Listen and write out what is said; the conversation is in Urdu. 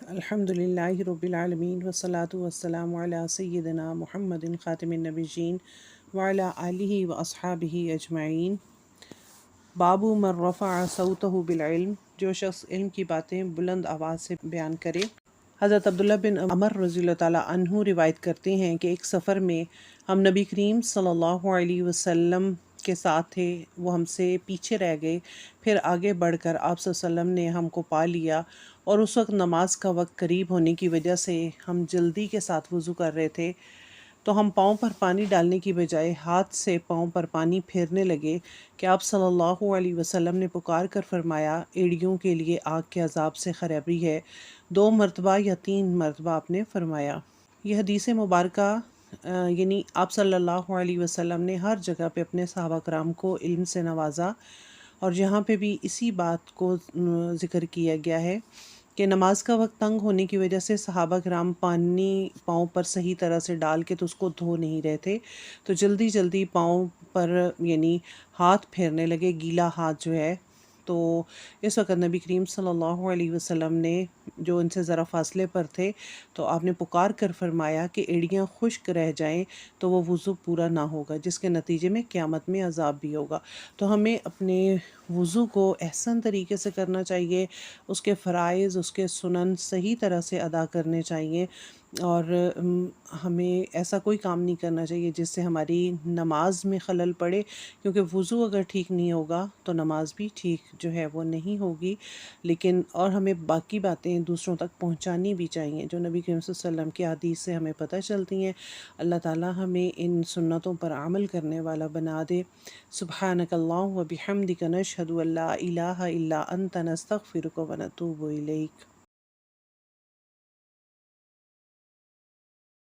الحمد للہ رب العالمین والصلاة والسلام علی سیدنا محمد خاتم النبیین وعلی آلہ واصحابہ اجمعین۔ باب من رفع صوتہ بالعلم، جو شخص علم کی باتیں بلند آواز سے بیان کرے۔ حضرت عبداللہ بن عمر رضی اللہ تعالیٰ عنہ روایت کرتے ہیں کہ ایک سفر میں ہم نبی کریم صلی اللہ علیہ وسلم کے ساتھ تھے، وہ ہم سے پیچھے رہ گئے، پھر آگے بڑھ کر آپ صلی اللہ علیہ وسلم نے ہم کو پا لیا، اور اس وقت نماز کا وقت قریب ہونے کی وجہ سے ہم جلدی کے ساتھ وضو کر رہے تھے، تو ہم پاؤں پر پانی ڈالنے کی بجائے ہاتھ سے پاؤں پر پانی پھیرنے لگے کہ آپ صلی اللہ علیہ وسلم نے پکار کر فرمایا، ایڑیوں کے لیے آگ کے عذاب سے خرابی ہے۔ 2 مرتبہ یا 3 مرتبہ آپ نے فرمایا۔ یہ حدیث مبارکہ یعنی آپ صلی اللہ علیہ وسلم نے ہر جگہ پہ اپنے صحابہ کرام کو علم سے نوازا، اور جہاں پہ بھی اسی بات کو ذکر کیا گیا ہے کہ نماز کا وقت تنگ ہونے کی وجہ سے صحابہ کرام پانی پاؤں پر صحیح طرح سے ڈال کے تو اس کو دھو نہیں رہے تھے، تو جلدی جلدی پاؤں پر یعنی ہاتھ پھیرنے لگے، گیلا ہاتھ جو ہے۔ تو اس وقت نبی کریم صلی اللہ علیہ وسلم نے جو ان سے ذرا فاصلے پر تھے، تو آپ نے پکار کر فرمایا کہ ایڑیاں خشک رہ جائیں تو وہ وضو پورا نہ ہوگا، جس کے نتیجے میں قیامت میں عذاب بھی ہوگا۔ تو ہمیں اپنے وضو کو احسن طریقے سے کرنا چاہیے، اس کے فرائض، اس کے سنن صحیح طرح سے ادا کرنے چاہیے، اور ہمیں ایسا کوئی کام نہیں کرنا چاہیے جس سے ہماری نماز میں خلل پڑے، کیونکہ وضو اگر ٹھیک نہیں ہوگا تو نماز بھی ٹھیک جو ہے وہ نہیں ہوگی۔ لیکن اور ہمیں باقی باتیں دوسروں تک پہنچانی بھی چاہیے جو نبی کریم صلی اللہ علیہ وسلم کی حدیث سے ہمیں پتہ چلتی ہیں۔ اللہ تعالیٰ ہمیں ان سنتوں پر عمل کرنے والا بنا دے۔ سبحانک اللہم و بحمدک، نشہد ان لا الہ الا انت، نستغفرک و نتوب الیک۔